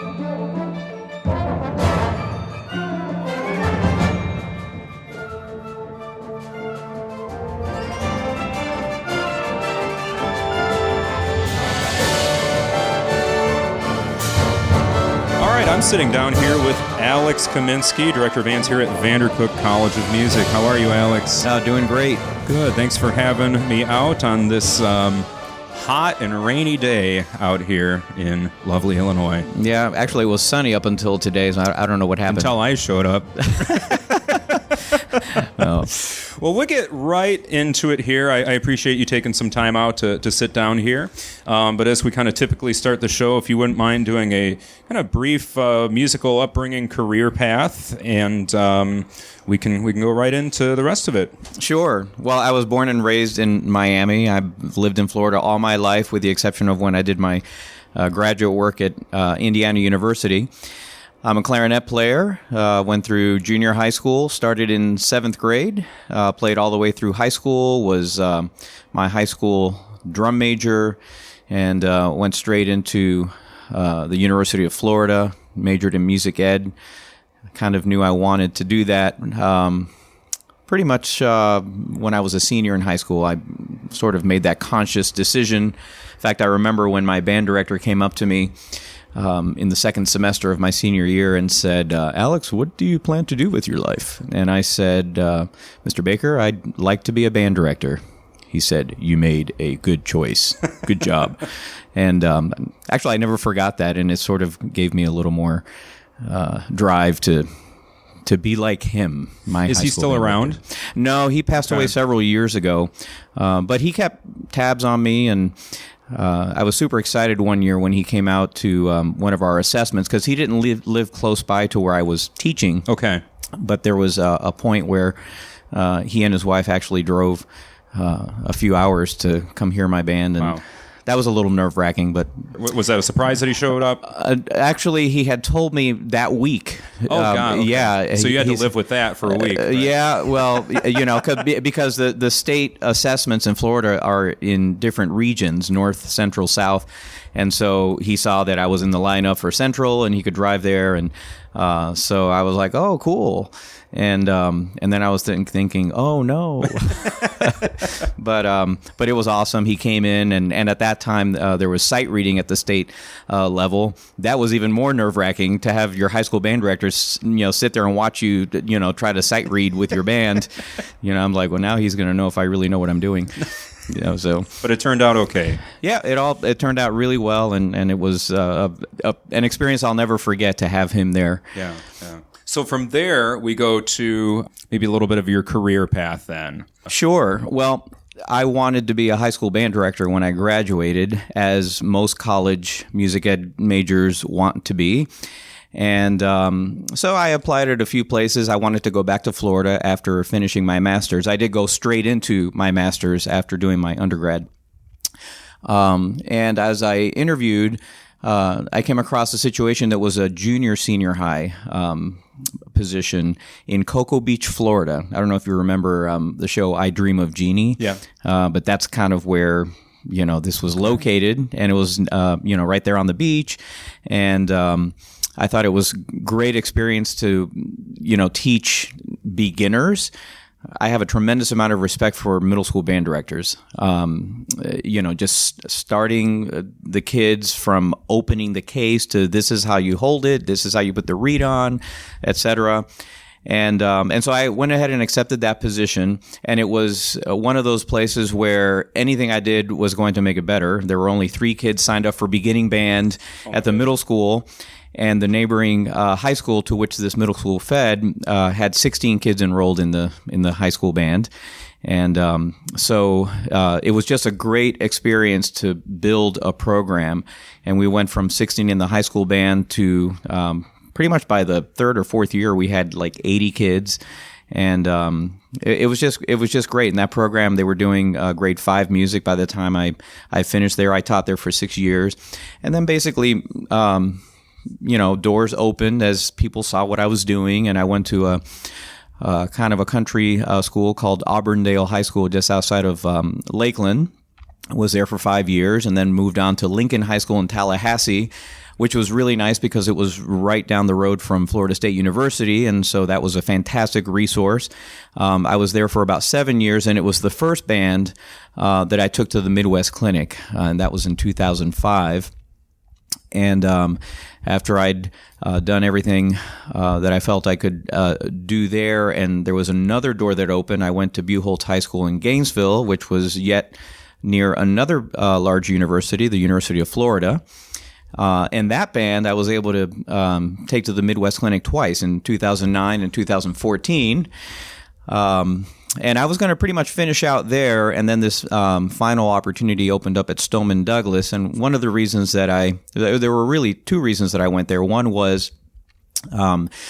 I'm sitting down here with Alex Kaminsky, Director of Bands here at VanderCook College of Music. How are you, Alex? Doing great. Good. Thanks for having me out on this hot and rainy day out here in lovely Illinois. Yeah, actually it was sunny up until today, so I don't know what happened. Until I showed up. Oh. Well, we'll get right into it here. I appreciate you taking some time out to sit down here. But as we kind of typically start the show, if you wouldn't mind doing a kind of brief musical upbringing career path, and we can go right into the rest of it. Sure. Well, I was born and raised in Miami. I've lived in Florida all my life, with the exception of when I did my graduate work at Indiana University. I'm a clarinet player, went through junior high school, started in 7th grade, played all the way through high school, was my high school drum major, and went straight into the University of Florida, majored in music ed. Kind of knew I wanted to do that. Pretty much when I was a senior in high school, I sort of made that conscious decision. In fact, I remember when my band director came up to me in the second semester of my senior year and said, Alex, what do you plan to do with your life? And I said, Mr. Baker, I'd like to be a band director. He said, you made a good choice. Good job. And actually, I never forgot that, and it sort of gave me a little more drive to be like him. Is he still around? Director. No, he passed away several years ago, but he kept tabs on me, and I was super excited one year when he came out to one of our assessments, because he didn't live close by to where I was teaching. Okay. But there was a point where he and his wife actually drove a few hours to come hear my band, and wow. That was a little nerve-wracking. But was that a surprise that he showed up? Actually, he had told me that week. Oh, God. Okay. Yeah. So you had to live with that for a week. Right? Yeah, well, because the state assessments in Florida are in different regions, north, central, south. And so he saw that I was in the lineup for Central, and he could drive there. And so I was like, oh, cool. And then I was thinking, oh no, but it was awesome. He came in, and at that time there was Sightreading at the state level. That was even more nerve wracking, to have your high school band directors, sit there and watch you, try to sight read with your band. I'm like, well, now he's going to know if I really know what I'm doing. But it turned out okay. Yeah, it turned out really well, and it was an experience I'll never forget to have him there. Yeah. So from there, we go to maybe a little bit of your career path then. Sure. Well, I wanted to be a high school band director when I graduated, as most college music ed majors want to be. And so I applied at a few places. I wanted to go back to Florida after finishing my master's. I did go straight into my master's after doing my undergrad. And as I interviewed, I came across a situation that was a junior-senior high position in Cocoa Beach, Florida. I don't know if you remember the show I Dream of Jeannie. Yeah. But that's kind of where, this was located, and it was, right there on the beach. And I thought it was great experience to, teach beginners. I have a tremendous amount of respect for middle school band directors. Just starting the kids from opening the case to this is how you hold it, this is how you put the reed on, etc. And so I went ahead and accepted that position, and it was one of those places where anything I did was going to make it better. There were only 3 kids signed up for beginning band at the middle school. And the neighboring high school to which this middle school fed had 16 kids enrolled in the high school band. And so it was just a great experience to build a program. And we went from 16 in the high school band to pretty much by the 3rd or 4th year, we had like 80 kids. And it was just great. In that program, they were doing grade 5 music by the time I finished there. I taught there for 6 years. And then basically doors opened as people saw what I was doing, and I went to a kind of a country school called Auburndale High School just outside of Lakeland. Was there for 5 years, and then moved on to Lincoln High School in Tallahassee, which was really nice because it was right down the road from Florida State University, and so that was a fantastic resource. I was there for about 7 years, and it was the first band that I took to the Midwest Clinic, and that was in 2005. And after I'd done everything that I felt I could do there, and there was another door that opened, I went to Buchholz High School in Gainesville, which was yet near another large university, the University of Florida. And that band I was able to take to the Midwest Clinic twice, in 2009 and 2014. And I was going to pretty much finish out there, and then this final opportunity opened up at Stoneman Douglas. And one of the reasons that there were really two reasons that I went there. One was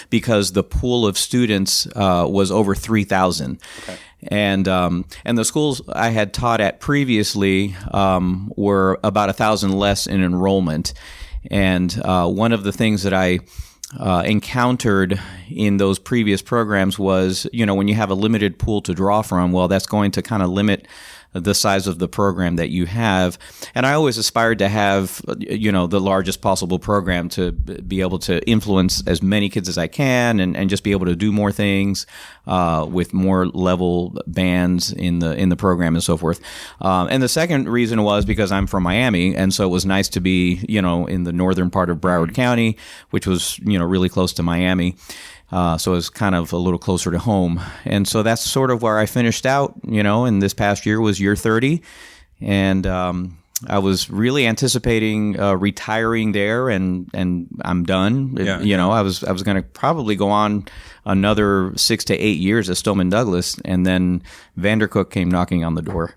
because the pool of students was over 3,000. Okay. And the schools I had taught at previously were about 1,000 less in enrollment. And one of the things that I encountered in those previous programs was, when you have a limited pool to draw from, well, that's going to kind of limit the size of the program that you have. And I always aspired to have, the largest possible program to be able to influence as many kids as I can and just be able to do more things with more level bands in the program and so forth. And the second reason was because I'm from Miami, and so it was nice to be, in the northern part of Broward County, which was, really close to Miami. So it was kind of a little closer to home. And so that's sort of where I finished out, and this past year was year 30. And I was really anticipating retiring there, and I'm done. Yeah. I was going to probably go on another 6 to 8 years at Stoneman Douglas, and then VanderCook came knocking on the door.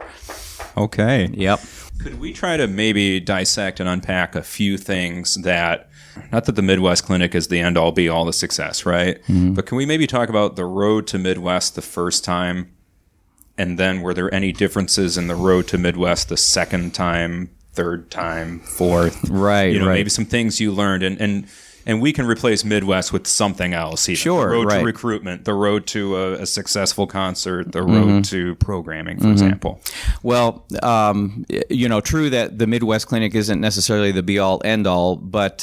Okay. Yep. Could we try to maybe dissect and unpack a few things that, not that the Midwest Clinic is the end-all, be-all to success, right? Mm-hmm. But can we maybe talk about the road to Midwest the first time, and then were there any differences in the road to Midwest the second time, third time, fourth? Right, right. Maybe some things you learned, and we can replace Midwest with something else. Even. Sure, the road right. to recruitment, the road to a successful concert, the road to programming, for example. Well, true that the Midwest Clinic isn't necessarily the be-all, end-all, but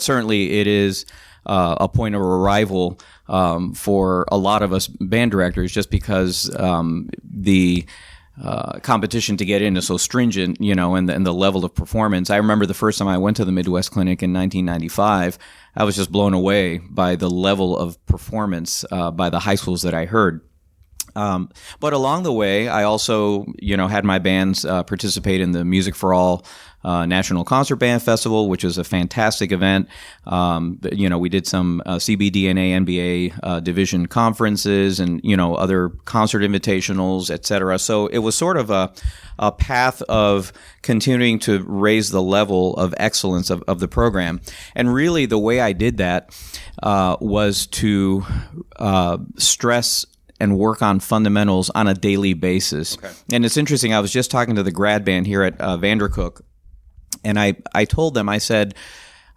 certainly it is a point of arrival for a lot of us band directors, just because the competition to get in is so stringent, and the level of performance. I remember the first time I went to the Midwest Clinic in 1995, I was just blown away by the level of performance by the high schools that I heard. But along the way, I also, had my bands participate in the Music for All National Concert Band Festival, which was a fantastic event. We did some CBDNA, NBA division conferences and, other concert invitationals, et cetera. So it was sort of a path of continuing to raise the level of excellence of the program. And really the way I did that was to stress and work on fundamentals on a daily basis. Okay. And it's interesting, I was just talking to the grad band here at VanderCook, and I told them, I said,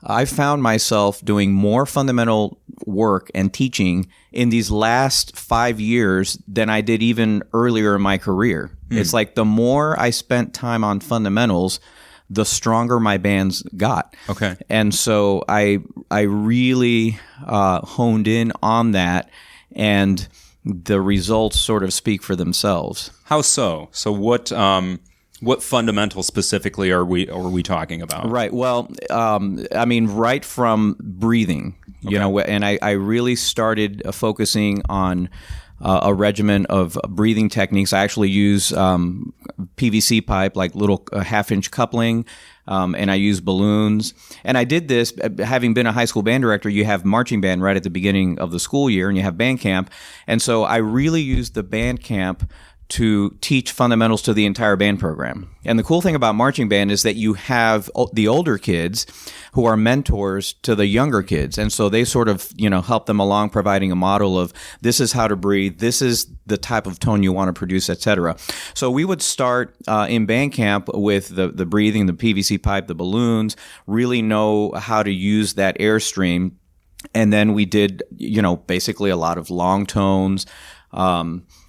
I found myself doing more fundamental work and teaching in these last 5 years than I did even earlier in my career. It's like the more I spent time on fundamentals, the stronger my bands got. Okay. And so I really honed in on that, and the results sort of speak for themselves. How so? So what fundamentals specifically are we talking about? Right. Well, right from breathing, and I really started focusing on a regimen of breathing techniques. I actually use PVC pipe, like little half-inch coupling, and I use balloons. And I did this, having been a high school band director, you have marching band right at the beginning of the school year, and you have band camp. And so I really used the band camp to teach fundamentals to the entire band program. And the cool thing about marching band is that you have the older kids who are mentors to the younger kids. And so they sort of, help them along, providing a model of this is how to breathe, this is the type of tone you want to produce, etc. So we would start in band camp with the breathing, the PVC pipe, the balloons, really know how to use that airstream. And then we did, basically a lot of long tones,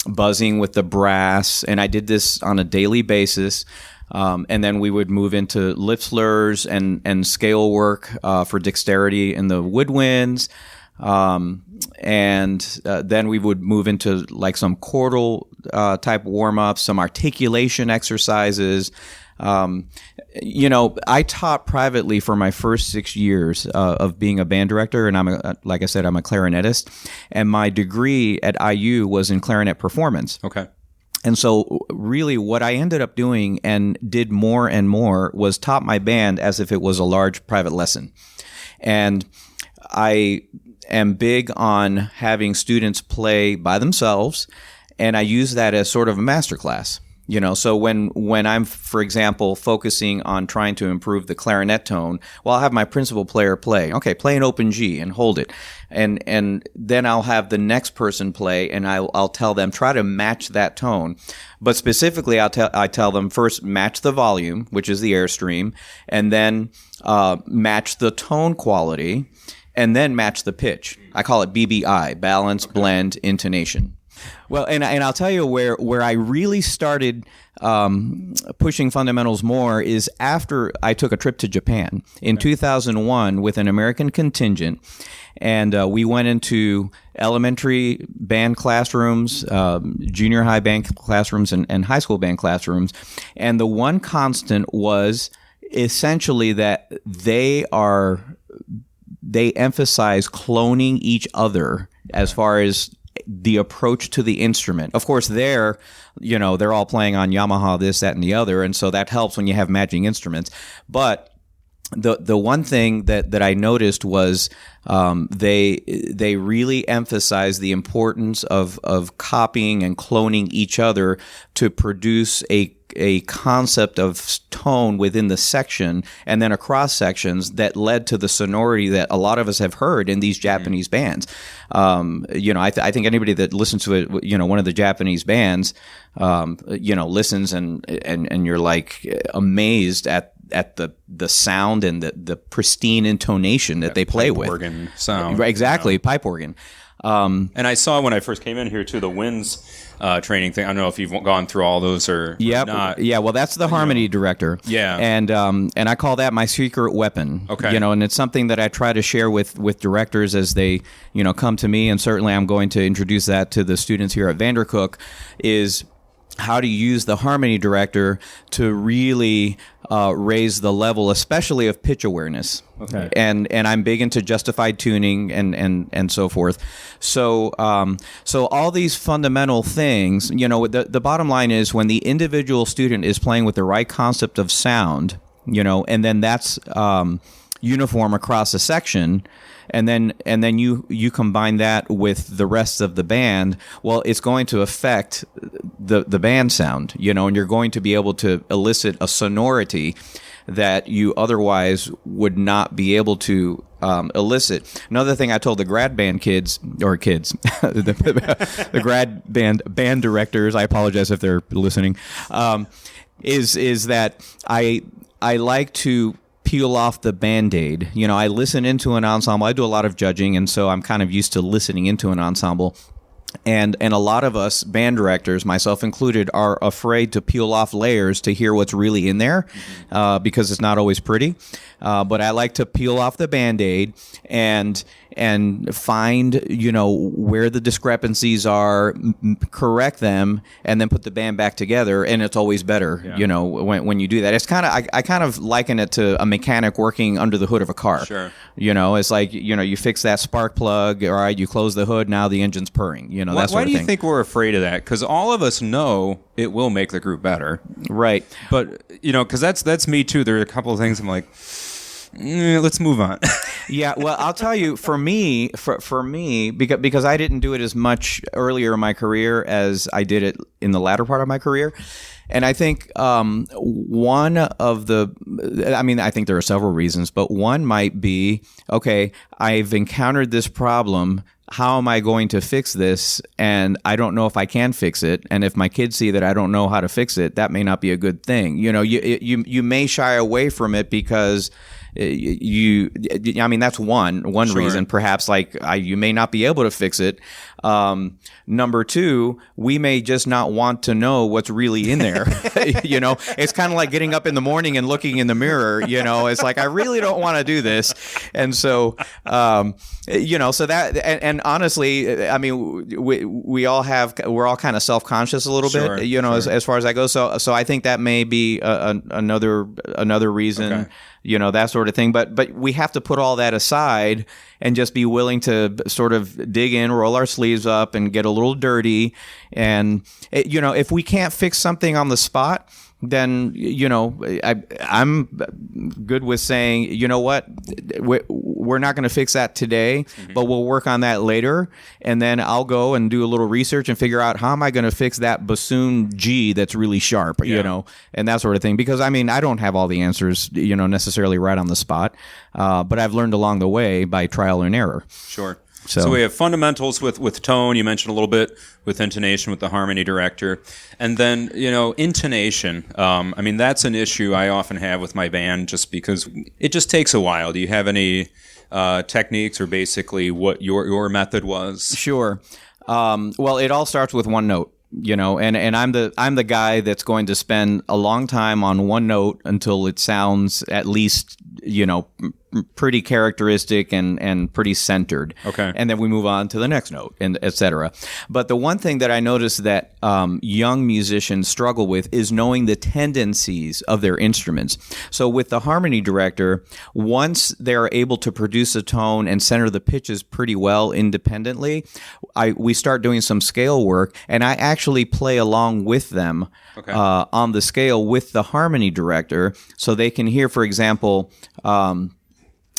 buzzing with the brass, and I did this on a daily basis. And then we would move into lip slurs and scale work for dexterity in the woodwinds. And then we would move into like some chordal type warm-ups, some articulation exercises. I taught privately for my first 6 years of being a band director, and like I said, I'm a clarinetist, and my degree at IU was in clarinet performance. Okay. And so really what I ended up doing and did more and more was taught my band as if it was a large private lesson. And I am big on having students play by themselves, and I use that as sort of a masterclass. So when I'm, for example, focusing on trying to improve the clarinet tone, well, I'll have my principal player play an open G and hold it. And then I'll have the next person play, and I'll tell them, try to match that tone. But specifically, I tell them first match the volume, which is the airstream, and then match the tone quality, and then match the pitch. I call it BBI, balance, blend, intonation. Well, and I'll tell you where I really started pushing fundamentals more is after I took a trip to Japan in 2001 with an American contingent, and we went into elementary band classrooms, junior high band classrooms, and high school band classrooms, and the one constant was essentially that they emphasize cloning each other as far as the approach to the instrument. Of course, they're all playing on Yamaha, this, that, and the other, and so that helps when you have matching instruments. But the one thing that I noticed was they really emphasize the importance of copying and cloning each other to produce a concept of tone within the section and then across sections that led to the sonority that a lot of us have heard in these Japanese bands. I think anybody that listens to it, one of the Japanese bands, listens and you're like amazed at the sound and the pristine intonation that they play with. Organ sound. Exactly, pipe organ. And I saw when I first came in here too, the winds training thing. I don't know if you've gone through all those or not. Yeah, well, that's the harmony director. Yeah. And I call that my secret weapon. Okay. And it's something that I try to share with directors as they, come to me, and certainly I'm going to introduce that to the students here at VanderCook, is how to use the harmony director to really raise the level, especially of pitch awareness. Okay. And I'm big into justified tuning and so forth. So all these fundamental things, the bottom line is when the individual student is playing with the right concept of sound, and then that's uniform across a section, and then you combine that with the rest of the band, well, it's going to affect the band sound, and you're going to be able to elicit a sonority that you otherwise would not be able to elicit. Another thing I told the grad band kids, the grad band directors, I apologize if they're listening, is that I like to peel off the Band-Aid. I listen into an ensemble. I do a lot of judging, and so I'm kind of used to listening into an ensemble. And a lot of us band directors, myself included, are afraid to peel off layers to hear what's really in there because it's not always pretty. But I like to peel off the Band-Aid and find, where the discrepancies are, correct them, and then put the band back together. And it's always better, when you do that. It's kind of, I kind of liken it to a mechanic working under the hood of a car. Sure. It's like, you fix that spark plug, all right, you close the hood, now the engine's purring, that sort of thing. Why do you think we're afraid of that? Because all of us know it will make the group better. Right. But, because that's me too. There are a couple of things I'm like, let's move on. Yeah, well, I'll tell you, for me, because I didn't do it as much earlier in my career as I did it in the latter part of my career. And I think one of I think there are several reasons, but one might be, okay, I've encountered this problem. How am I going to fix this? And I don't know if I can fix it. And if my kids see that I don't know how to fix it, that may not be a good thing. You may shy away from it because I mean, that's one Sure. reason. Perhaps you may not be able to fix it. Number two, we may just not want to know what's really in there. It's kind of like getting up in the morning and looking in the mirror. It's like, I really don't want to do this. And so, so that, and honestly, I mean, we're all kind of self-conscious a little Sure, bit, sure. as far as that goes. So I think that may be another reason. Okay. That sort of thing. But we have to put all that aside and just be willing to sort of dig in, roll our sleeves up, and get a little dirty. And, if we can't fix something on the spot, then, I'm good with saying, you know what, we're not going to fix that today, but we'll work on that later. And then I'll go and do a little research and figure out how am I going to fix that bassoon G that's really sharp, and that sort of thing. Because, I mean, I don't have all the answers, necessarily right on the spot, but I've learned along the way by trial and error. Sure. So So we have fundamentals with tone. You mentioned a little bit with intonation with the harmony director. And then, intonation. I mean, that's an issue I often have with my band just because it just takes a while. Do you have any techniques or basically what your method was? Sure. Well, it all starts with one note. And I'm the guy that's going to spend a long time on one note until it sounds at least, pretty characteristic and pretty centered. Okay. And then we move on to the next note, and et cetera. But the one thing that I noticed that young musicians struggle with is knowing the tendencies of their instruments. So with the harmony director, once they're able to produce a tone and center the pitches pretty well independently, we start doing some scale work, and I actually play along with them on the scale with the harmony director, so they can hear, for example,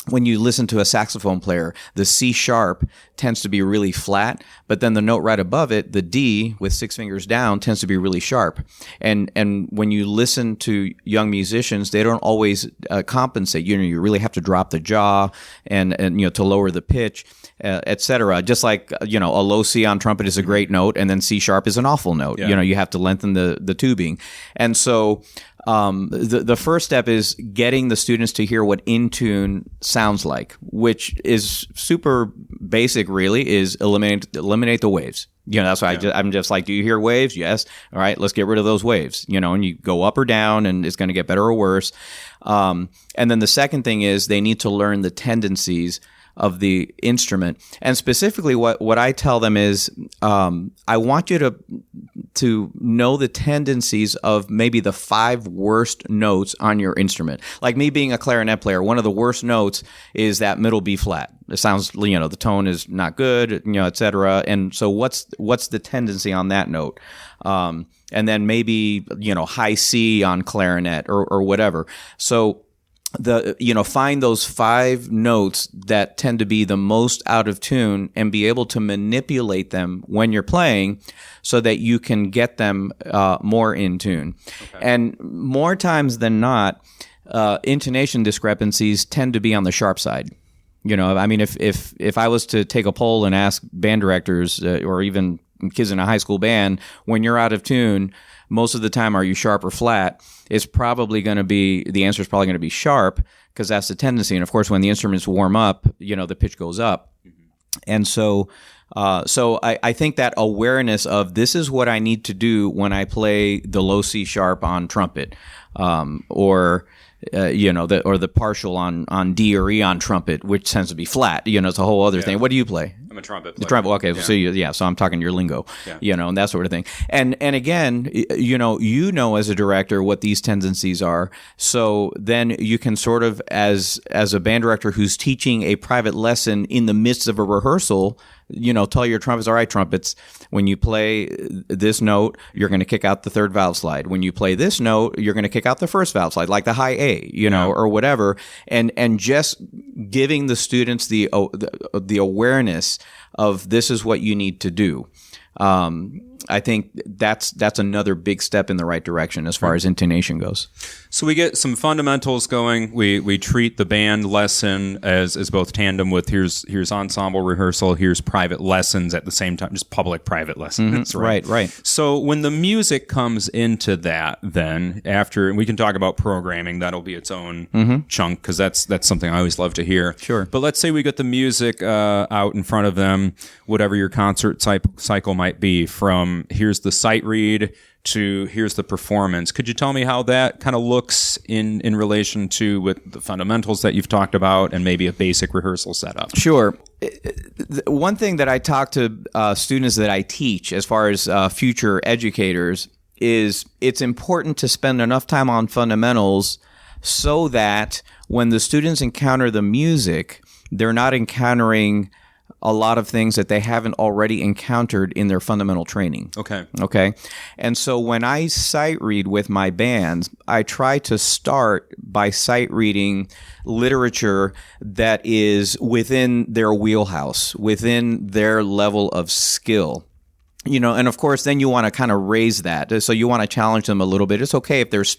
when you listen to a saxophone player, the C sharp tends to be really flat, but then the note right above it, the D with 6 fingers down, tends to be really sharp. And when you listen to young musicians, they don't always compensate. You really have to drop the jaw and to lower the pitch, et cetera. Just like, a low C on trumpet is a great note, and then C sharp is an awful note. Yeah. You have to lengthen the tubing. And so the first step is getting the students to hear what in tune sounds like, which is super basic, really, is eliminate the waves. That's why I'm just like, do you hear waves? Yes. All right, let's get rid of those waves. And you go up or down, and it's going to get better or worse. And then the second thing is they need to learn the tendencies of the instrument. And specifically what I tell them is, I want you to know the tendencies of maybe the 5 worst notes on your instrument. Like me being a clarinet player, one of the worst notes is that middle B flat. It sounds, the tone is not good, et cetera. And so what's the tendency on that note? And then maybe, high C on clarinet or whatever. So find those 5 notes that tend to be the most out of tune and be able to manipulate them when you're playing so that you can get them more in tune. Okay. And more times than not, intonation discrepancies tend to be on the sharp side. I mean, if I was to take a poll and ask band directors or even kids in a high school band, when you're out of tune, most of the time, are you sharp or flat? The answer is probably going to be sharp, because that's the tendency. And of course, when the instruments warm up, the pitch goes up. Mm-hmm. And so I think that awareness of this is what I need to do when I play the low C sharp on trumpet, or the partial on D or E on trumpet, which tends to be flat. It's a whole other thing. What do you play? I'm a trumpet player. The trumpet. Okay, Yeah. So I'm talking your lingo. Yeah. And that sort of thing. And again, as a director what these tendencies are. So then you can sort of, as a band director who's teaching a private lesson in the midst of a rehearsal, tell your trumpets, all right, trumpets, when you play this note, you're going to kick out the third valve slide. When you play this note, you're going to kick out the first valve slide, like the high A, or whatever. And just giving the students the awareness of this is what you need to do. I think that's another big step in the right direction as far as intonation goes. So we get some fundamentals going. We treat the band lesson as both tandem with here's ensemble rehearsal, here's private lessons at the same time, just public private lessons. Mm-hmm. Right. So when the music comes into that, then after, and we can talk about programming, that'll be its own chunk, because that's something I always love to hear. Sure. But let's say we get the music out in front of them, whatever your concert cycle might be, from here's the sight read to here's the performance. Could you tell me how that kind of looks in relation to with the fundamentals that you've talked about and maybe a basic rehearsal setup? Sure. One thing that I talk to students that I teach as far as future educators is it's important to spend enough time on fundamentals so that when the students encounter the music, they're not encountering a lot of things that they haven't already encountered in their fundamental training. Okay. And so when I sight read with my bands, I try to start by sight reading literature that is within their wheelhouse, within their level of skill. And of course, then you want to kind of raise that. So you want to challenge them a little bit. It's okay if there's,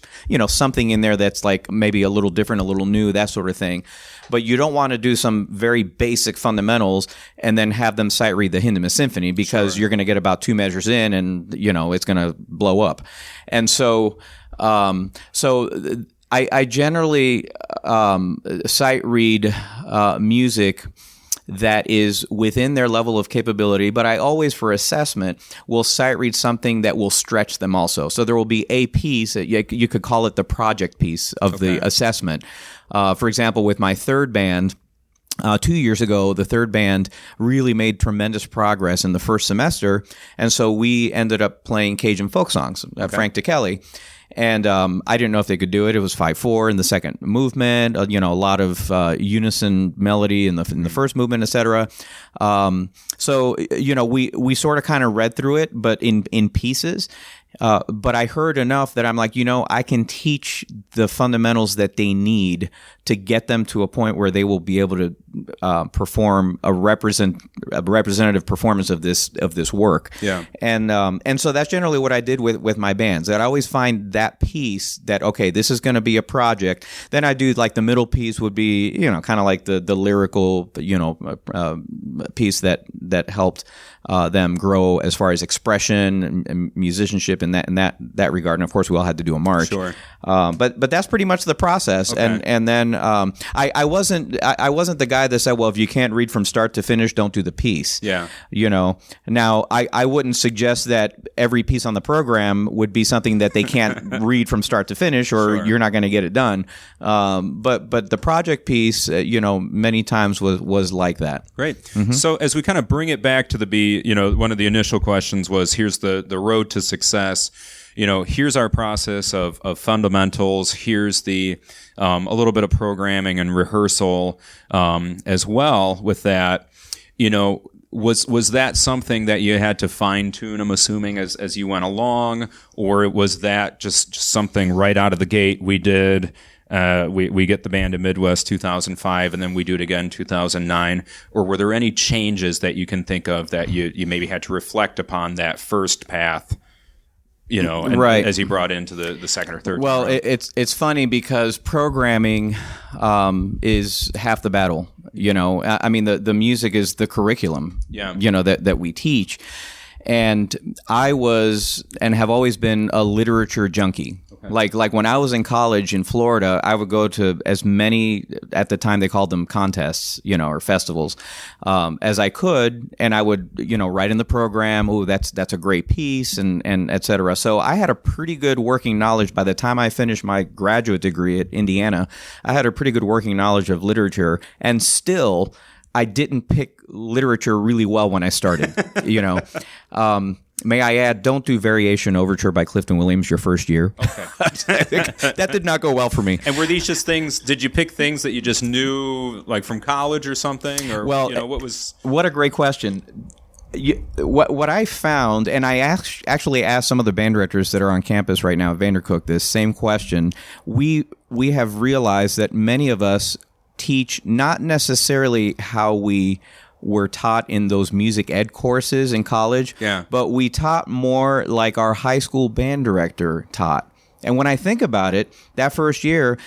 something in there that's like maybe a little different, a little new, that sort of thing. But you don't want to do some very basic fundamentals and then have them sight read the Hindemith Symphony, because you're going to get about 2 measures in and, it's going to blow up. And so, I generally sight read music that is within their level of capability, but I always, for assessment, will sight read something that will stretch them also. So there will be a piece, that you could call it the project piece of the assessment. For example, with my third band, 2 years ago, the third band really made tremendous progress in the first semester, and so we ended up playing Cajun folk songs, Frank DeKelly. And I didn't know if they could do it. It was 5/4 in the second movement, a lot of unison melody in the first movement, etc. So we sort of kind of read through it, but in pieces. But I heard enough that I'm like, I can teach the fundamentals that they need to get them to a point where they will be able to perform a representative performance of this work. Yeah. And so that's generally what I did with my bands. That I always find that piece that, okay, this is going to be a project. Then I do like the middle piece would be, kind of like the lyrical, piece that helped them grow as far as expression and musicianship in that regard. And of course, we all had to do a march. Sure. But that's pretty much the process. Okay. And then I wasn't the guy that said, well, if you can't read from start to finish, don't do the piece. Yeah. Now I wouldn't suggest that every piece on the program would be something that they can't read from start to finish, or you're not going to get it done. But the project piece, many times was like that. Great. Mm-hmm. So as we kind of bring it back to one of the initial questions was, here's the road to success. Here's our process of fundamentals. Here's the a little bit of programming and rehearsal as well. With that, was that something that you had to fine tune? I'm assuming as you went along, or was that just something right out of the gate we did? We get the band in Midwest 2005, and then we do it again 2009. Or were there any changes that you can think of that you maybe had to reflect upon that first path? Right. As you brought into the second or third. Well, it's funny because programming is half the battle. I mean, the music is the curriculum. Yeah. That we teach, and I was and have always been a literature junkie. Okay. Like when I was in college in Florida, I would go to as many, at the time they called them contests, or festivals, as I could, and I would, write in the program, oh, that's a great piece, and et cetera. So I had a pretty good working knowledge by the time I finished my graduate degree at Indiana. I had a pretty good working knowledge of literature, and still, I didn't pick literature really well when I started, May I add, don't do Variation Overture by Clifton Williams your first year. Okay. That did not go well for me. And were these just things, did you pick things that you just knew, like from college or something? Or, what was... What a great question. What I found, and I actually asked some of the band directors that are on campus right now at VanderCook this same question, we have realized that many of us teach not necessarily how we were taught in those music ed courses in college. Yeah. But we taught more like our high school band director taught. And when I think about it, that first year,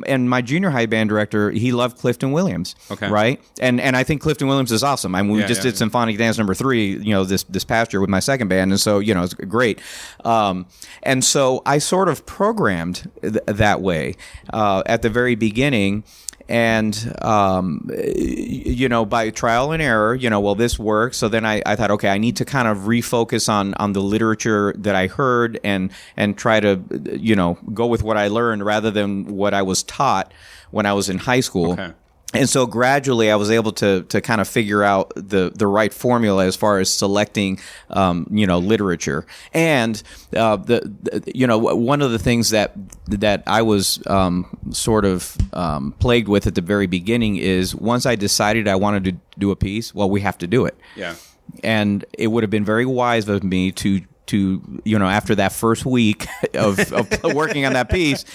and my junior high band director, he loved Clifton Williams. Okay. Right? And I think Clifton Williams is awesome. I mean, we just did Symphonic Dance number 3, this past year with my second band. And so, it's great. And so I sort of programmed that way at the very beginning. And, by trial and error, this works. So then I thought, okay, I need to kind of refocus on the literature that I heard and try to, go with what I learned rather than what I was taught when I was in high school. Okay. And so gradually I was able to kind of figure out the right formula as far as selecting, literature. And, one of the things that I was, sort of, plagued with at the very beginning is once I decided I wanted to do a piece, well, we have to do it. Yeah. And it would have been very wise of me to after that first week of working on that piece,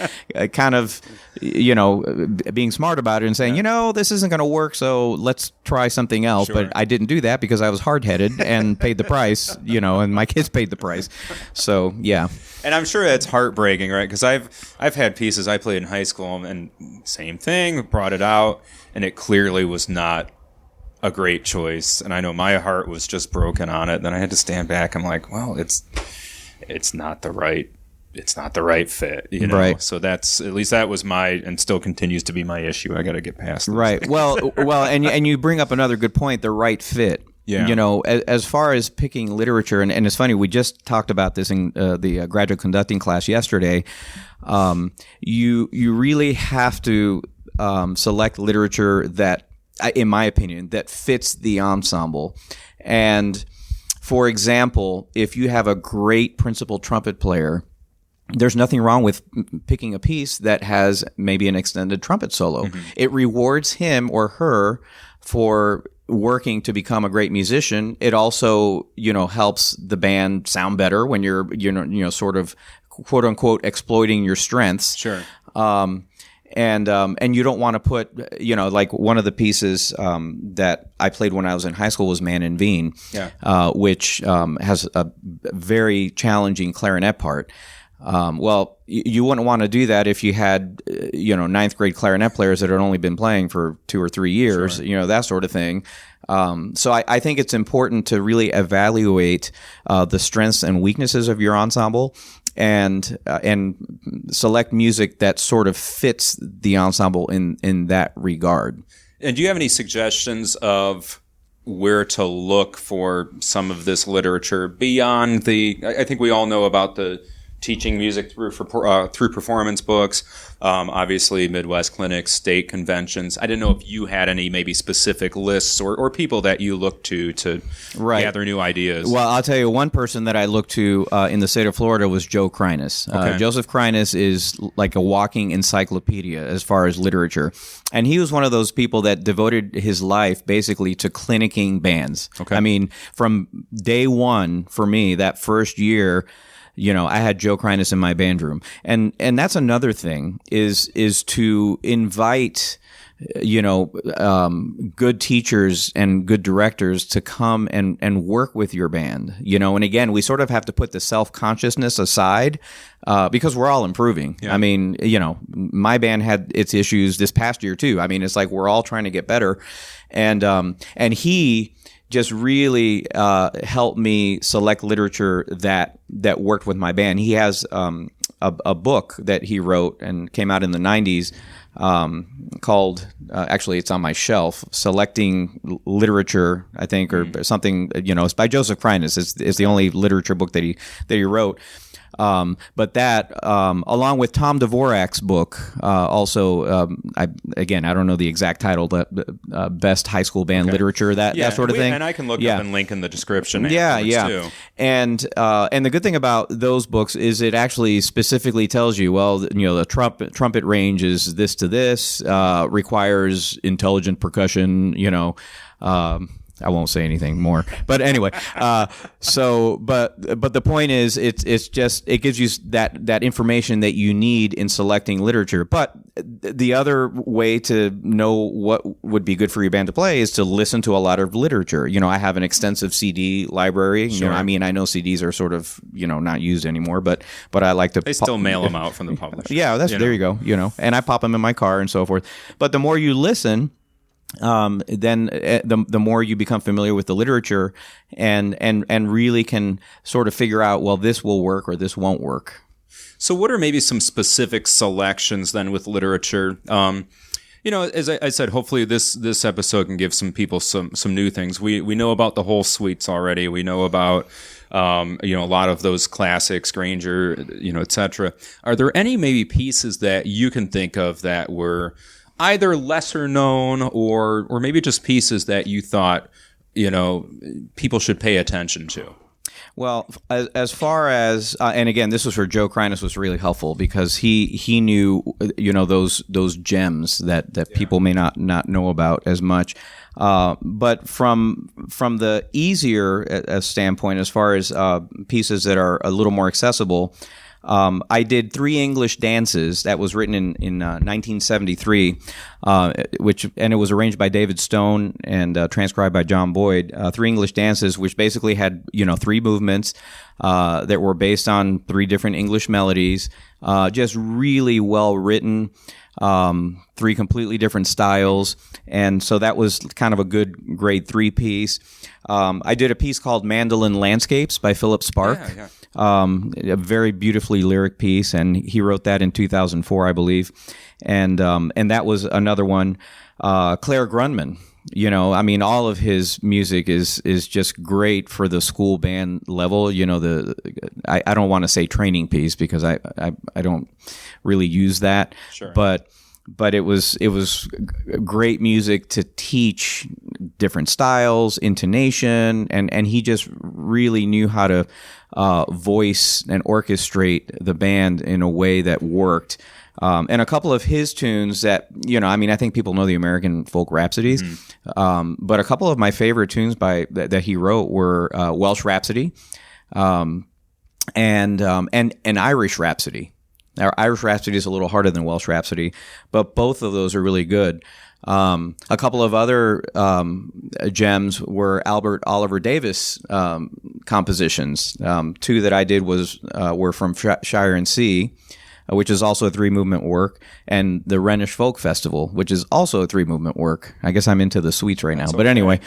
kind of, being smart about it and saying, this isn't going to work, so let's try something else. Sure. But I didn't do that because I was hard-headed and paid the price, and my kids paid the price. So, yeah. And I'm sure it's heartbreaking, right? Because I've had pieces I played in high school, and same thing, brought it out, and it clearly was not a great choice, and I know my heart was just broken on it. Then I had to stand back. I'm like, well, it's not the right fit, Right. So that's, at least that was and still continues to be my issue. I got to get past this. Right. Well, and you bring up another good point, the right fit. Yeah. As far as picking literature, and it's funny, we just talked about this in the graduate conducting class yesterday. You really have to select literature that, in my opinion, that fits the ensemble. And for example, if you have a great principal trumpet player, there's nothing wrong with picking a piece that has maybe an extended trumpet solo. Mm-hmm. It rewards him or her for working to become a great musician. It also, helps the band sound better when you're, sort of quote unquote exploiting your strengths. Sure. And you don't want to put, like one of the pieces that I played when I was in high school was Man in Veen, which has a very challenging clarinet part. Well, you wouldn't want to do that if you had, ninth grade clarinet players that had only been playing for 2 or 3 years, Sure. That sort of thing. So I think it's important to really evaluate the strengths and weaknesses of your ensemble and select music that sort of fits the ensemble in that regard. And do you have any suggestions of where to look for some of this literature beyond I think we all know about the teaching music through performance books, obviously Midwest clinics, state conventions. I didn't know if you had any maybe specific lists or people that you look to gather new ideas. Well, I'll tell you, one person that I looked to in the state of Florida was Joe Kreines. Okay. Joseph Kreines is like a walking encyclopedia as far as literature. And he was one of those people that devoted his life basically to clinicking bands. Okay. I mean, from day one for me, that first year, I had Joe Kreines in my band room. And that's another thing is to invite, good teachers and good directors to come and work with your band, and again, we sort of have to put the self-consciousness aside, because we're all improving. Yeah. I mean, my band had its issues this past year too. I mean, it's like we're all trying to get better. And he just really helped me select literature that worked with my band. He has a book that he wrote and came out in the 90s called, actually it's on my shelf, Selecting Literature, I think, or something, it's by Joseph Kreines. It's the only literature book that he wrote. But that, along with Tom Dvorak's book, also, I don't know the exact title, but Best High School Band Literature, that sort of thing. And I can look up and link in the description. Too. And the good thing about those books is it actually specifically tells you, well, the trumpet range is this to this, requires intelligent percussion, I won't say anything more. But anyway, but the point is, it gives you that information that you need in selecting literature. But the other way to know what would be good for your band to play is to listen to a lot of literature. I have an extensive CD library. Sure. I know CDs are sort of not used anymore, but I like to. They still mail them out from the publisher. Yeah, there you go. And I pop them in my car and so forth. But the more you listen, then the more you become familiar with the literature and really can sort of figure out, well, this will work or this won't work. So what are maybe some specific selections then with literature? As I said, hopefully this episode can give some people some new things. We know about the whole suites already. We know about a lot of those classics, Granger, et cetera. Are there any maybe pieces that you can think of that were either lesser known or maybe just pieces that you thought, people should pay attention to? Well, as far as and again, this was where Joe Krynas was really helpful because he knew those gems that people may not know about as much. But from the easier standpoint, as far as pieces that are a little more accessible. I did 3 English dances that was written in 1973, and it was arranged by David Stone and transcribed by John Boyd. 3 English dances, which basically had 3 movements that were based on 3 different English melodies, just really well written. 3 completely different styles, and so that was kind of a good grade 3 piece. I did a piece called Mandolin Landscapes by Philip Spark. Yeah. A very beautifully lyric piece, and he wrote that in 2004, I believe. And that was another one. Claire Grundman, all of his music is just great for the school band level. I don't want to say training piece because I don't really use that. Sure. But it was great music to teach different styles, intonation, and he just really knew how to voice and orchestrate the band in a way that worked. And a couple of his tunes that, I think people know the American folk rhapsodies, but a couple of my favorite tunes that he wrote were Welsh Rhapsody and Irish Rhapsody. Now, Irish Rhapsody is a little harder than Welsh Rhapsody, but both of those are really good. A couple of other gems were Albert Oliver Davis compositions. 2 that I did were from Shire and Sea, which is also a 3-movement work, and the Rhenish Folk Festival, which is also a 3-movement work. I guess I'm into the suites right now, but okay. Anyway.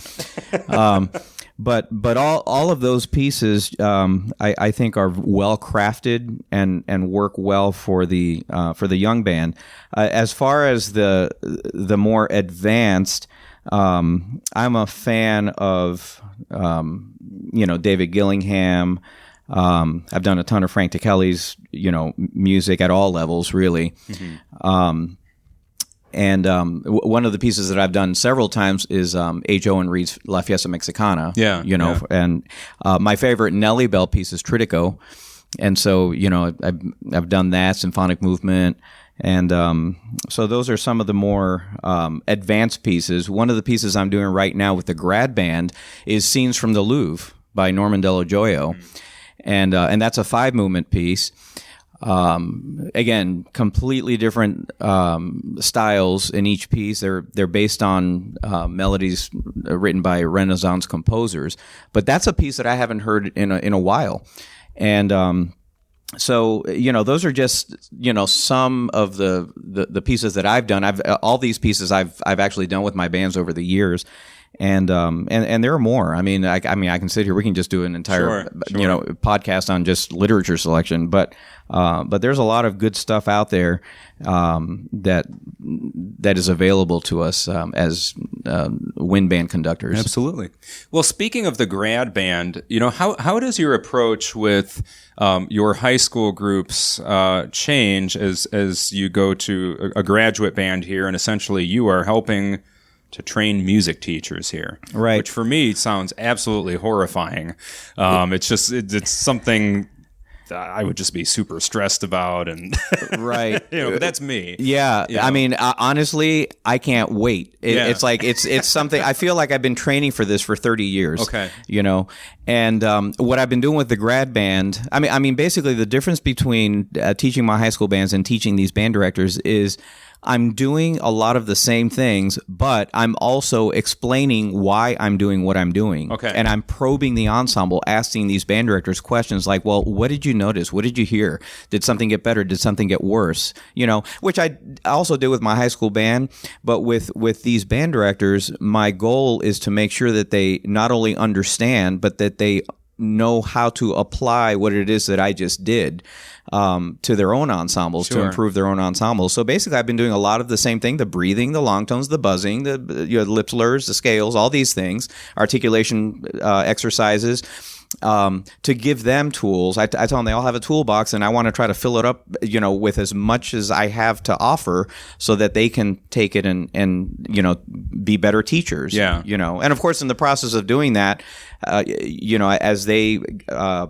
But all of those pieces, I think, are well crafted and work well for the young band. As far as the more advanced, I'm a fan of David Gillingham. I've done a ton of Frank Tikelli's music at all levels, really. Mm-hmm. And one of the pieces that I've done several times is H. Owen Reed's La Fiesta Mexicana. Yeah. And my favorite Nelly Bell piece is Tritico. And so, I've done that, symphonic movement. And so those are some of the more advanced pieces. One of the pieces I'm doing right now with the grad band is Scenes from the Louvre by Norman Dello Joio. And that's a 5-movement piece. Again, completely different styles in each piece. They're based on melodies written by Renaissance composers. But that's a piece that I haven't heard in a while. And so those are just some of the pieces that I've done. All these pieces I've actually done with my bands over the years. And there are more. I mean, I can sit here. We can just do an entire, sure. Podcast on just literature selection. But there's a lot of good stuff out there that is available to us as wind band conductors. Absolutely. Well, speaking of the grad band, how does your approach with your high school groups change as you go to a graduate band here, and essentially you are helping to train music teachers here, right? Which for me sounds absolutely horrifying. It's something I would just be super stressed about, and right. But that's me. Yeah. I mean, honestly, I can't wait. It's like, it's something, I feel like I've been training for this for 30 years. Okay. And what I've been doing with the grad band, I mean, basically the difference between teaching my high school bands and teaching these band directors is I'm doing a lot of the same things, but I'm also explaining why I'm doing what I'm doing. Okay. And I'm probing the ensemble, asking these band directors questions like, well, what did you notice? What did you hear? Did something get better? Did something get worse? Which I also did with my high school band. But with these band directors, my goal is to make sure that they not only understand, but that they know how to apply what it is that I just did to their own ensembles, to improve their own ensembles. So basically, I've been doing a lot of the same thing: the breathing, the long tones, the buzzing, the lip slurs, the scales, all these things, articulation exercises. To give them tools. I tell them they all have a toolbox, and I want to try to fill it up, with as much as I have to offer, so that they can take it and be better teachers. Yeah. And of course, in the process of doing that, as they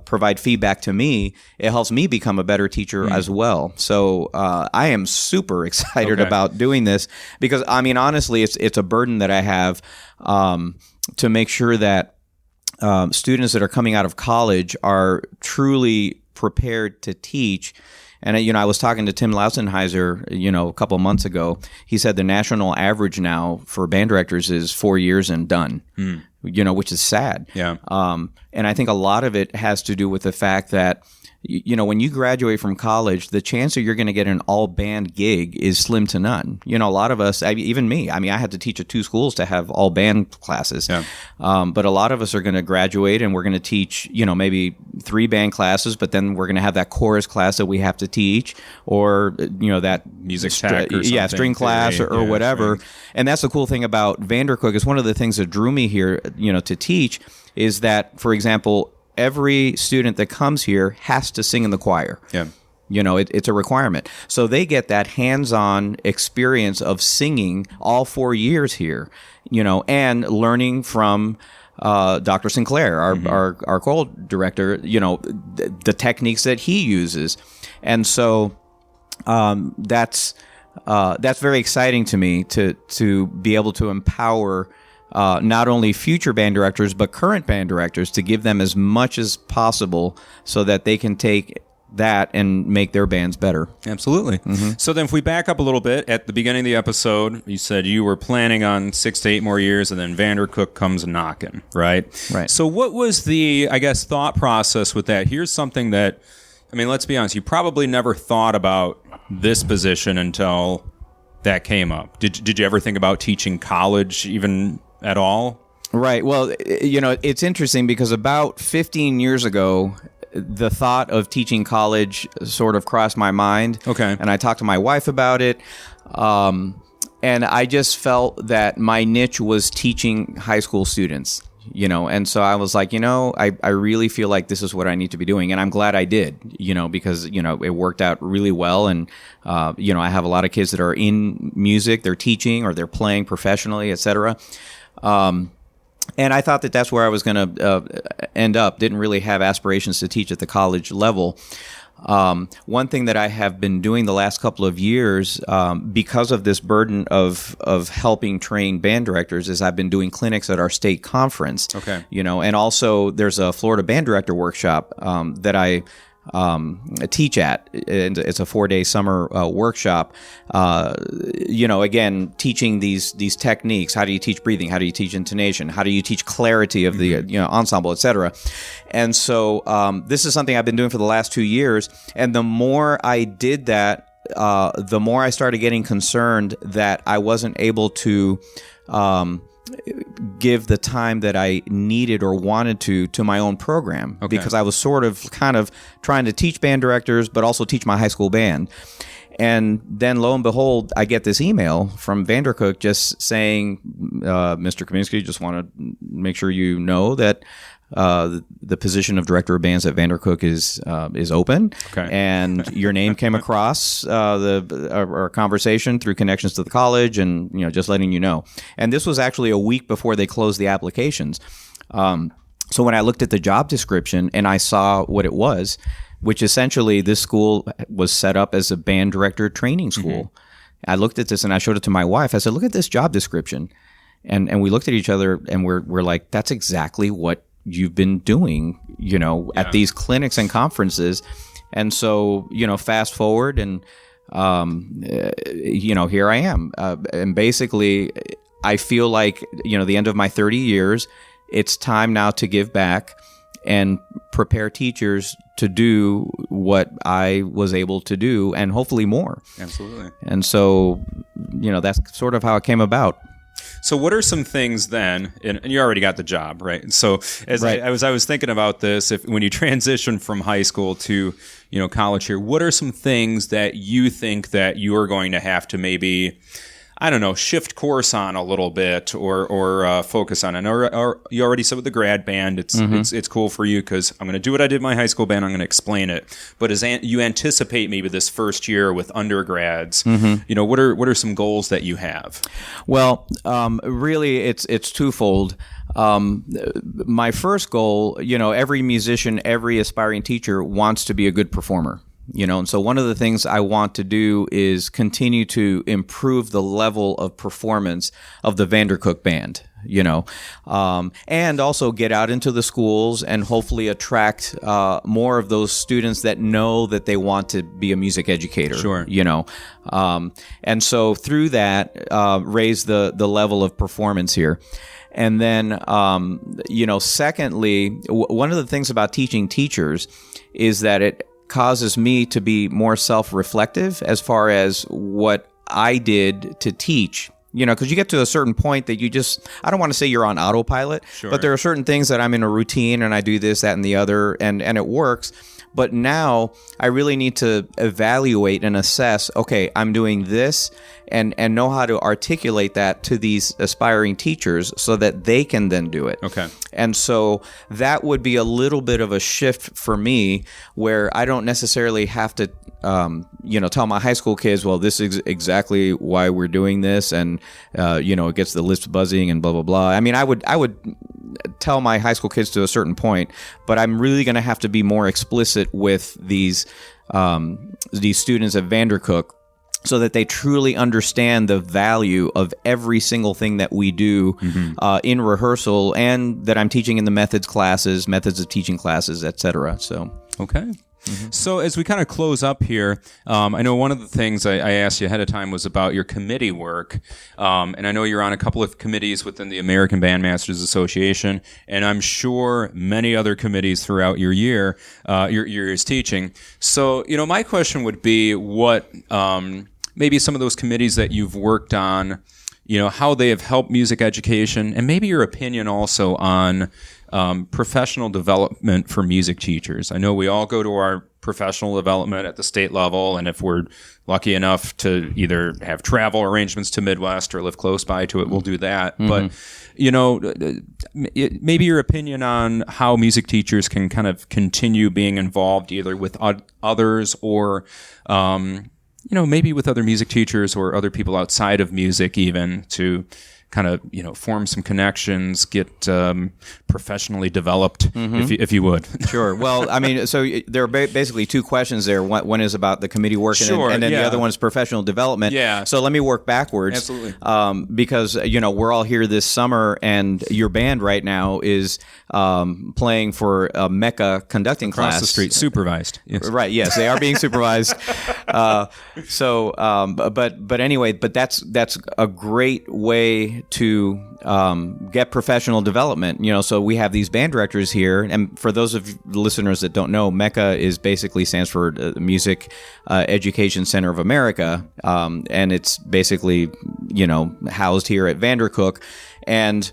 provide feedback to me, it helps me become a better teacher as well. So I am super excited about doing this because, I mean, honestly, it's a burden that I have to make sure that students that are coming out of college are truly prepared to teach. And, I was talking to Tim Lausenheiser, a couple of months ago. He said the national average now for band directors is 4 years and done, which is sad. Yeah. And I think a lot of it has to do with the fact that, when you graduate from college, the chance that you're going to get an all-band gig is slim to none. A lot of us, even me, I had to teach at 2 schools to have all-band classes. Yeah. But a lot of us are going to graduate and we're going to teach, maybe 3 band classes, but then we're going to have that chorus class that we have to teach, or, that music tech or something. String class or whatever. String. And that's the cool thing about VanderCook is one of the things that drew me here, to teach is that, for example, every student that comes here has to sing in the choir. Yeah. It's a requirement. So they get that hands-on experience of singing all 4 years here, and learning from Dr. Sinclair, our choral director, the techniques that he uses. And so that's very exciting to me to be able to empower not only future band directors, but current band directors, to give them as much as possible so that they can take that and make their bands better. Absolutely. Mm-hmm. So then if we back up a little bit, at the beginning of the episode, you said you were planning on 6 to 8 more years, and then VanderCook comes knocking, right? Right. So what was the, thought process with that? Here's something that, let's be honest, you probably never thought about this position until that came up. Did you ever think about teaching college even at all? Right. Well, it's interesting because about 15 years ago, the thought of teaching college sort of crossed my mind. Okay. And I talked to my wife about it. And I just felt that my niche was teaching high school students, and so I was like, I really feel like this is what I need to be doing. And I'm glad I did, because, it worked out really well. And, I have a lot of kids that are in music, they're teaching or they're playing professionally, et cetera. And I thought that that's where I was going to end up. Didn't really have aspirations to teach at the college level. One thing that I have been doing the last couple of years, because of this burden of helping train band directors, is I've been doing clinics at our state conference. Okay. And also there's a Florida Band Director workshop that I teach at. It's a 4-day summer workshop. Again, teaching these techniques. How do you teach breathing? How do you teach intonation? How do you teach clarity of the ensemble, etc.? And so this is something I've been doing for the last 2 years. And the more I did that, the more I started getting concerned that I wasn't able to give the time that I needed or wanted to my own program, because I was kind of trying to teach band directors, but also teach my high school band. And then lo and behold, I get this email from VanderCook just saying, Mr. Kaminsky, just want to make sure you know that the position of director of bands at VanderCook is open, and your name came across our conversation through connections to the college, and just letting you know. And this was actually a week before they closed the applications. So when I looked at the job description and I saw what it was, which essentially this school was set up as a band director training school. I looked at this and I showed it to my wife. I said, look at this job description. And we looked at each other and we're like, that's exactly what you've been doing, at these clinics and conferences. And so, fast forward and, here I am. And basically, I feel like, the end of my 30 years, it's time now to give back and prepare teachers to do what I was able to do and hopefully more. Absolutely. And so, that's sort of how it came about. So what are some things then, and you already got the job, right? So as right. I was thinking about this, when you transition from high school to, college here, what are some things that you think that you're going to have to maybe, I don't know, shift course on a little bit or focus on? I know you already said with the grad band, it's cool for you because I'm going to do what I did in my high school band. I'm going to explain it. But as you anticipate maybe this first year with undergrads, what are some goals that you have? Well, really, it's twofold. My first goal, every musician, every aspiring teacher wants to be a good performer. And so one of the things I want to do is continue to improve the level of performance of the VanderCook band, and also get out into the schools and hopefully attract more of those students that know that they want to be a music educator. Sure. And so through that, raise the level of performance here. And then, secondly, one of the things about teaching teachers is that it causes me to be more self-reflective as far as what I did to teach. Because you get to a certain point that I don't want to say you're on autopilot, but there are certain things that I'm in a routine and I do this, that, and the other, and it works. But now I really need to evaluate and assess, okay, I'm doing this and know how to articulate that to these aspiring teachers so that they can then do it. Okay. And so that would be a little bit of a shift for me where I don't necessarily have to, tell my high school kids, well, this is exactly why we're doing this. And, it gets the lips buzzing and blah, blah, blah. I mean, I would tell my high school kids to a certain point, but I'm really going to have to be more explicit with these students at VanderCook so that they truly understand the value of every single thing that we do in rehearsal and that I'm teaching in the methods of teaching classes, etc. So, okay. So as we kind of close up here, I know one of the things I asked you ahead of time was about your committee work. And I know you're on a couple of committees within the American Bandmasters Association, and I'm sure many other committees throughout your years teaching. So, my question would be what maybe some of those committees that you've worked on, how they have helped music education, and maybe your opinion also on professional development for music teachers. I know we all go to our professional development at the state level, and if we're lucky enough to either have travel arrangements to Midwest or live close by to it, we'll do that. But, maybe your opinion on how music teachers can kind of continue being involved either with others or, maybe with other music teachers or other people outside of music even to kind of, form some connections, get professionally developed, if you would. Sure. Well, I mean, so there are basically two questions there. One is about the committee work, and then the other one is professional development. Yeah. So let me work backwards. Absolutely. Because, we're all here this summer, and your band right now is playing for a Mecca conducting class. Across the street, supervised. Yes. Right, yes, they are being supervised. But anyway, that's a great way to get professional development. So we have these band directors here, and for those of the listeners that don't know, MECA is basically stands for Music Education Center of America, and it's basically housed here at VanderCook, and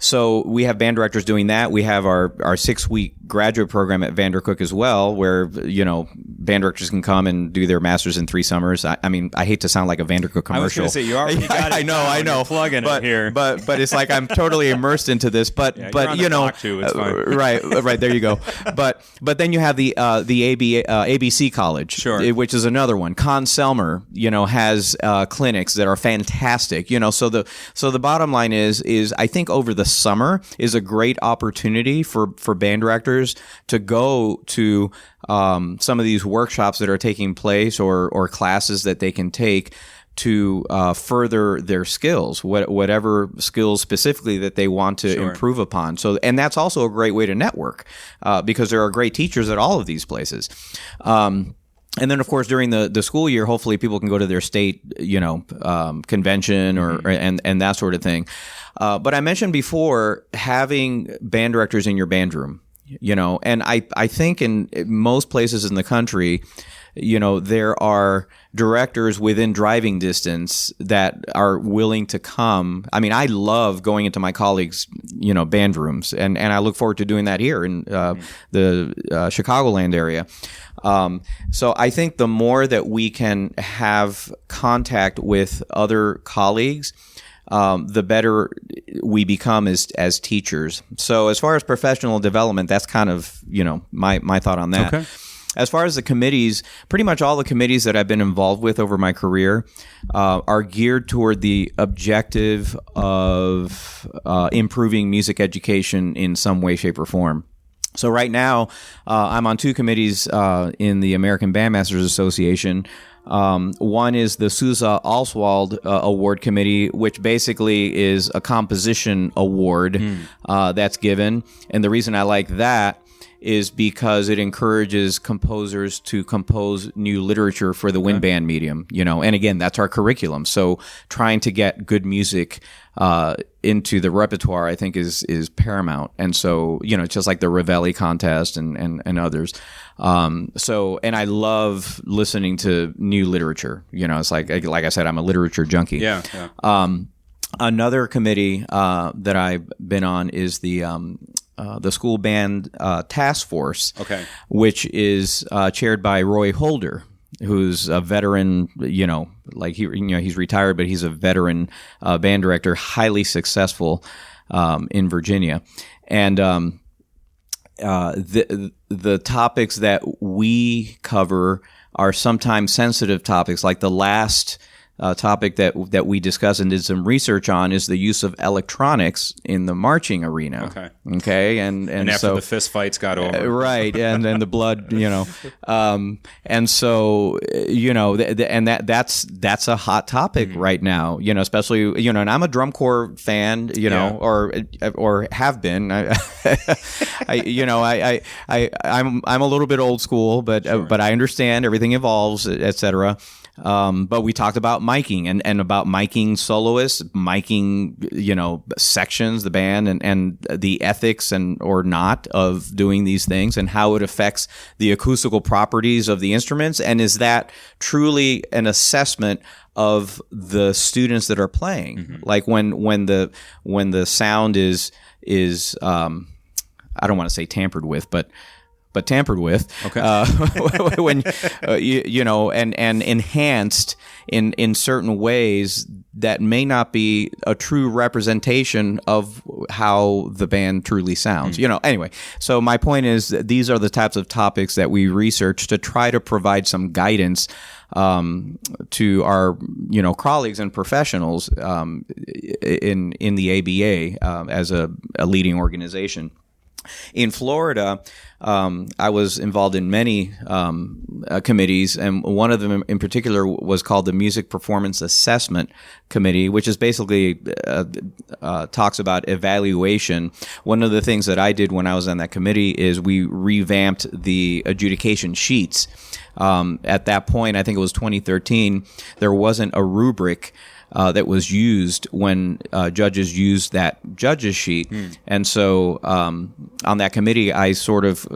so we have band directors doing that. We have our 6-week graduate program at VanderCook as well, where band directors can come and do their masters in 3 summers. I mean, I hate to sound like a VanderCook commercial. I was going to say you already got it. I know. Plugging it here, but it's like I'm totally immersed into this. But you're on the clock too. It's fine. right there you go. But then you have the ABC College, sure, which is another one. Con Selmer, has clinics that are fantastic. So the bottom line is I think over the summer is a great opportunity for band directors to go to some of these workshops that are taking place or classes that they can take to further their skills, whatever skills specifically that they want to improve upon. So, and that's also a great way to network because there are great teachers at all of these places. And then, of course, during the school year, hopefully people can go to their state, convention and that sort of thing. But I mentioned before having band directors in your band room, and I think in most places in the country, there are directors within driving distance that are willing to come. I mean, I love going into my colleagues', band rooms, and I look forward to doing that here in the Chicagoland area. So I think the more that we can have contact with other colleagues, the better we become as teachers. So as far as professional development, that's kind of, my thought on that. Okay. As far as the committees, pretty much all the committees that I've been involved with over my career are geared toward the objective of improving music education in some way, shape, or form. So right now, I'm on two committees in the American Bandmasters Association. One is the Sousa Oswald Award Committee, which basically is a composition award that's given. And the reason I like that is because it encourages composers to compose new literature for the wind band medium, and again, that's our curriculum. So trying to get good music into the repertoire, I think is paramount. And so, just like the Ravelli contest and others. And I love listening to new literature. It's like I said, I'm a literature junkie. Yeah. Another committee that I've been on is the School Band Task Force, which is chaired by Roy Holder, who's a veteran. He's retired, but he's a veteran band director, highly successful in Virginia, and the topics that we cover are sometimes sensitive topics, like the last topic that we discussed and did some research on is the use of electronics in the marching arena. Okay. And after so the fist fights got over. Right. And then the blood, and so, and that's a hot topic right now, especially, and I'm a drum corps fan, or have been. I'm a little bit old school, but I understand everything evolves, et cetera. But we talked about miking and about miking soloists, miking, sections, the band and the ethics or not of doing these things and how it affects the acoustical properties of the instruments. And is that truly an assessment of the students that are playing? Like when the sound is I don't want to say tampered with, but tampered with, when and enhanced in certain ways that may not be a true representation of how the band truly sounds. Anyway. So my point is that these are the types of topics that we research to try to provide some guidance to our colleagues and professionals in the ABA as a leading organization. In Florida, I was involved in many committees, and one of them in particular was called the Music Performance Assessment Committee, which is basically talks about evaluation. One of the things that I did when I was on that committee is we revamped the adjudication sheets. At that point, I think it was 2013, there wasn't a rubric that was used when judges used that judges sheet. And so on that committee, I sort of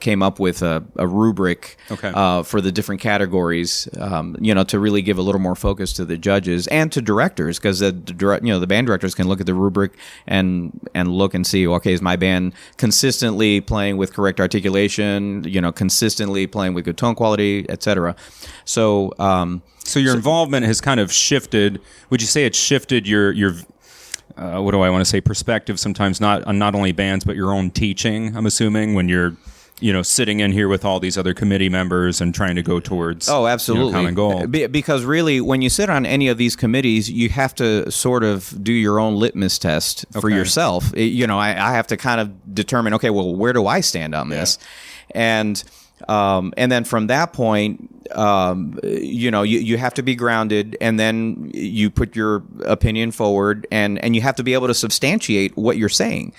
came up with a rubric for the different categories, to really give a little more focus to the judges and to directors, because the band directors can look at the rubric and look and see, okay, is my band consistently playing with correct articulation, consistently playing with good tone quality, etc. So your involvement has kind of shifted. Would you say it's shifted your what do I want to say, perspective sometimes, not on not only bands but your own teaching, I'm assuming, when you're sitting in here with all these other committee members and trying to go towards absolutely common goal. Because really, when you sit on any of these committees, you have to sort of do your own litmus test for yourself. I have to kind of determine, okay, well, where do I stand on this? And then from that point, you have to be grounded, and then you put your opinion forward, and you have to be able to substantiate what you're saying.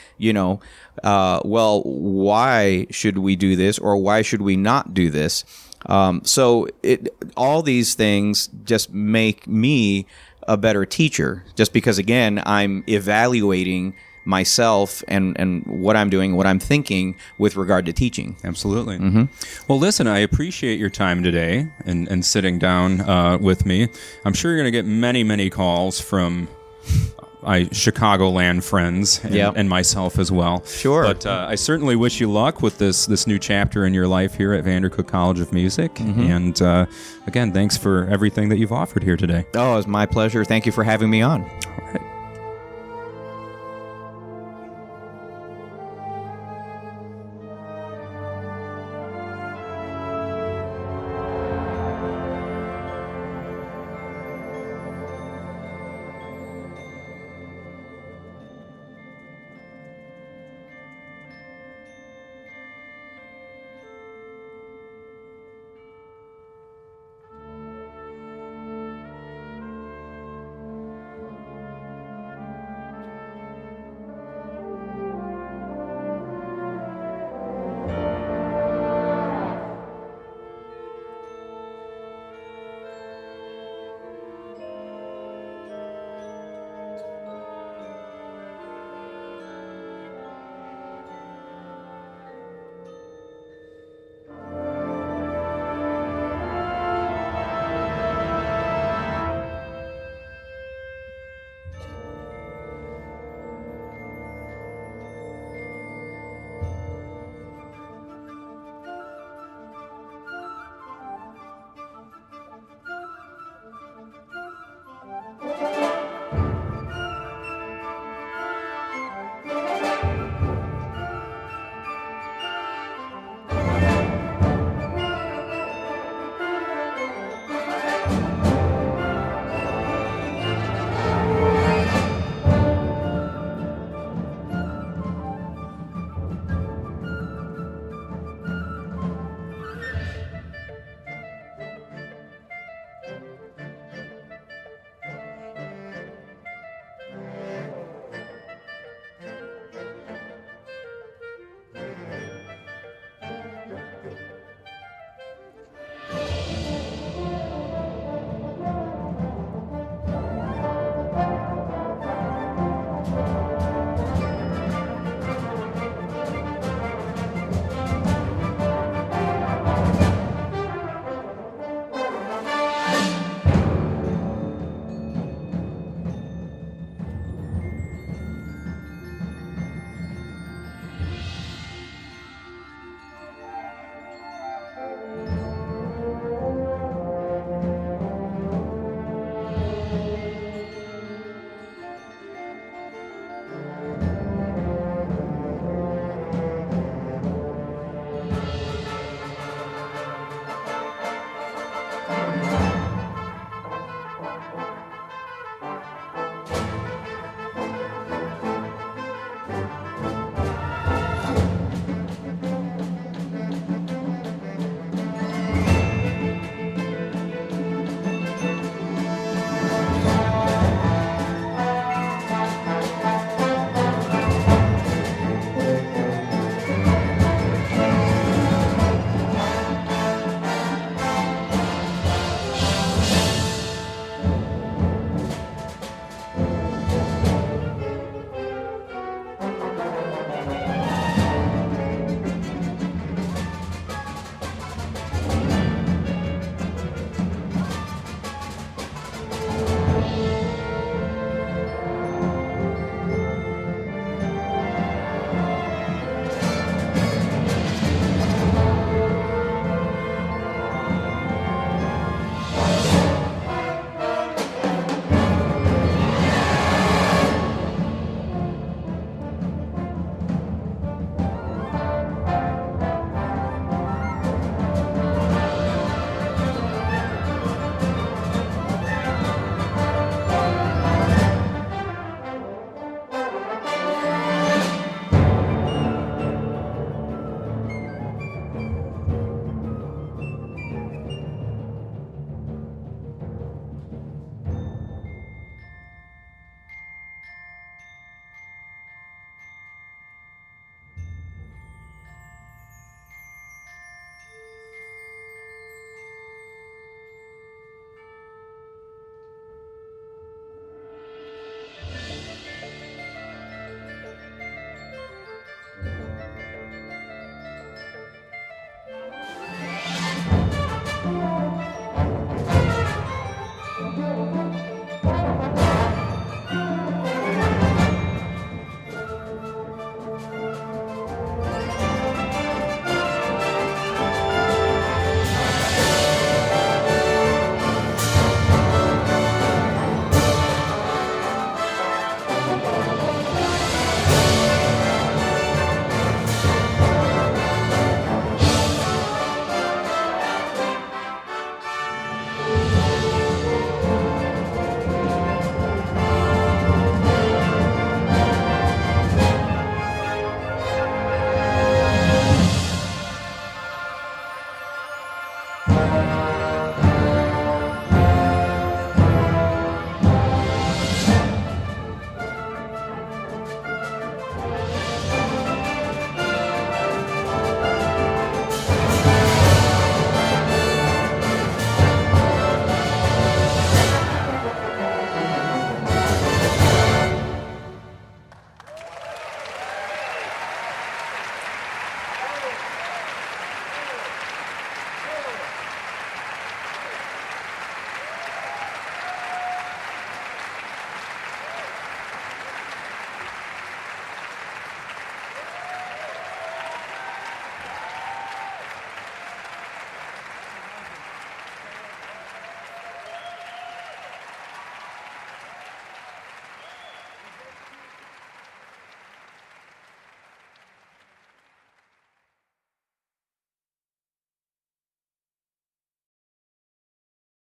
Well, why should we do this, or why should we not do this? So all these things just make me a better teacher, just because, again, I'm evaluating myself and what I'm doing, what I'm thinking with regard to teaching. Absolutely. Mm-hmm. Well, listen, I appreciate your time today and sitting down with me. I'm sure you're going to get many, many calls from Chicagoland friends and myself as well. Sure. But I certainly wish you luck with this new chapter in your life here at VanderCook College of Music. Mm-hmm. And again, thanks for everything that you've offered here today. Oh, it's my pleasure. Thank you for having me on.